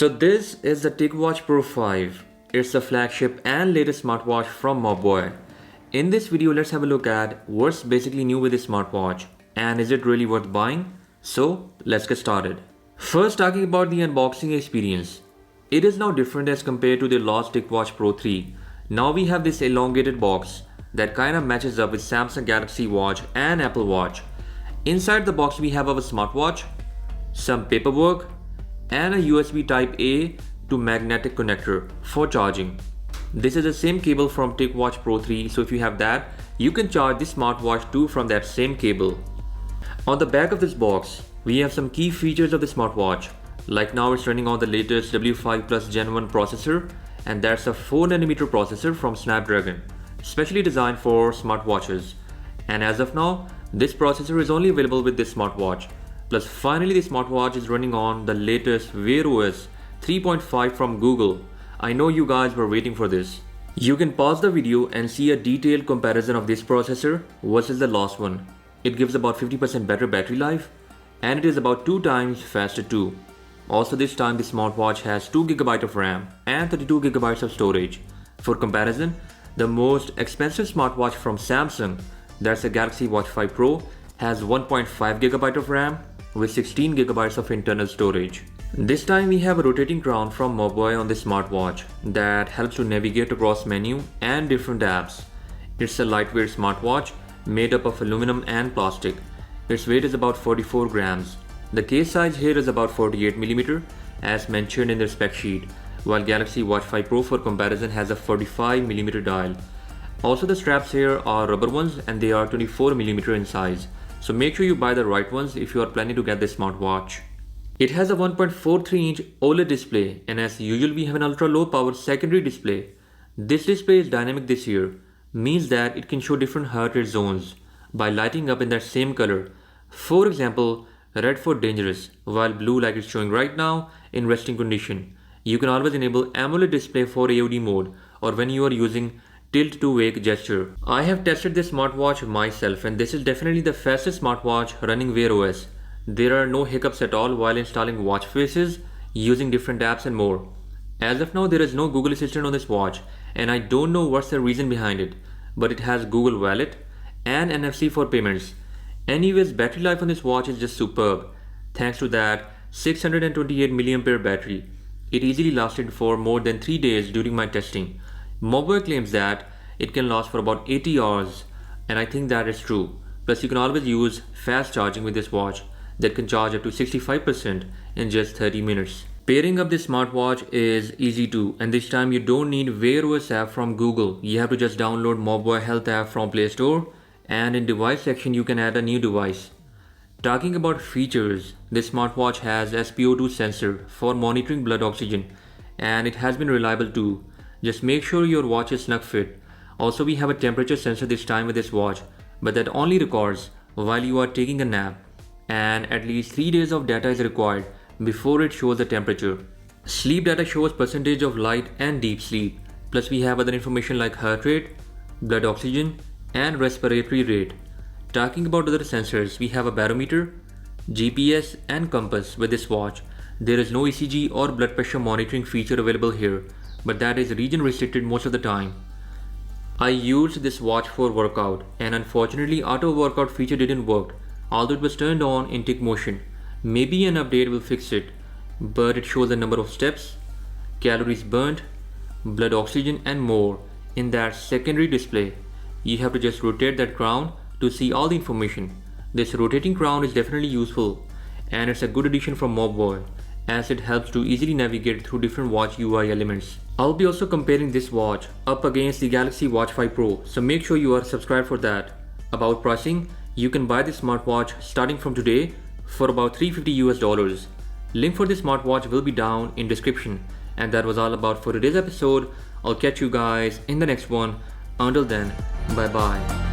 So this is the Tic Watch Pro 5. It's the flagship and latest smartwatch from Mobvois. In this video, let's have a look at what's basically new with this smartwatch and is it really worth buying? So let's get started. First, talking about the unboxing experience. It is now different as compared to the last Tic Watch Pro 3. Now we have this elongated box that kind of matches up with Samsung Galaxy Watch and Apple Watch. Inside the box we have our smartwatch, some paperwork, and a USB Type-A to magnetic connector for charging. This is the same cable from Tic Watch Pro 3, so if you have that, you can charge this smartwatch too from that same cable. On the back of this box, we have some key features of the smartwatch. Like now it's running on the latest W5 Plus Gen 1 processor, and that's a 4nm processor from Snapdragon, specially designed for smartwatches. And as of now, this processor is only available with this smartwatch. Plus finally the smartwatch is running on the latest Wear OS 3.5 from Google. I know you guys were waiting for this. You can pause the video and see a detailed comparison of this processor versus the last one. It gives about 50% better battery life and it is about 2 times faster too. Also this time the smartwatch has 2GB of RAM and 32GB of storage. For comparison, the most expensive smartwatch from Samsung, that's the Galaxy Watch 5 Pro, has 1.5GB of RAM with 16GB of internal storage. This time we have a rotating crown from Mobvois on this smartwatch that helps to navigate across menu and different apps. It's a lightweight smartwatch made up of aluminum and plastic. Its weight is about 44 grams. The case size here is about 48mm as mentioned in the spec sheet, while Galaxy Watch 5 Pro for comparison has a 45mm dial. Also the straps here are rubber ones and they are 24mm in size. So make sure you buy the right ones if you are planning to get this smartwatch. It has a 1.43-inch OLED display and as usual we have an ultra low power secondary display. This display is dynamic this year, means that it can show different heart rate zones by lighting up in that same color. For example, red for dangerous, while blue like it's showing right now in resting condition. You can always enable AMOLED display for AOD mode or when you are using tilt to wake gesture. I have tested this smartwatch myself and this is definitely the fastest smartwatch running Wear OS. There are no hiccups at all while installing watch faces, using different apps and more. As of now there is no Google Assistant on this watch and I don't know what's the reason behind it, but it has Google Wallet and NFC for payments. Anyways, battery life on this watch is just superb. Thanks to that 628 mAh battery. It easily lasted for more than 3 days during my testing. Mobvois claims that it can last for about 80 hours and I think that is true. Plus you can always use fast charging with this watch that can charge up to 65% in just 30 minutes. Pairing up this smartwatch is easy too, and this time you don't need Wear OS app from Google. You have to just download Mobvois Health app from Play Store and in device section you can add a new device. Talking about features, this smartwatch has SpO2 sensor for monitoring blood oxygen and it has been reliable too. Just make sure your watch is snug fit. Also we have a temperature sensor this time with this watch, but that only records while you are taking a nap and at least 3 days of data is required before it shows the temperature. Sleep data shows percentage of light and deep sleep. Plus we have other information like heart rate, blood oxygen and respiratory rate. Talking about other sensors, we have a barometer, GPS and compass with this watch. There is no ECG or blood pressure monitoring feature available here, but that is region restricted most of the time. I used this watch for workout and unfortunately auto workout feature didn't work, although it was turned on in tick motion. Maybe an update will fix it, but it shows the number of steps, calories burnt, blood oxygen and more in that secondary display. You have to just rotate that crown to see all the information. This rotating crown is definitely useful and it's a good addition from Mobvois as it helps to easily navigate through different watch UI elements. I'll be also comparing this watch up against the Galaxy Watch 5 Pro, so make sure you are subscribed for that. About pricing, you can buy this smartwatch starting from today for about $350. Link for this smartwatch will be down in description. And that was all about for today's episode. I'll catch you guys in the next one. Until then, bye bye.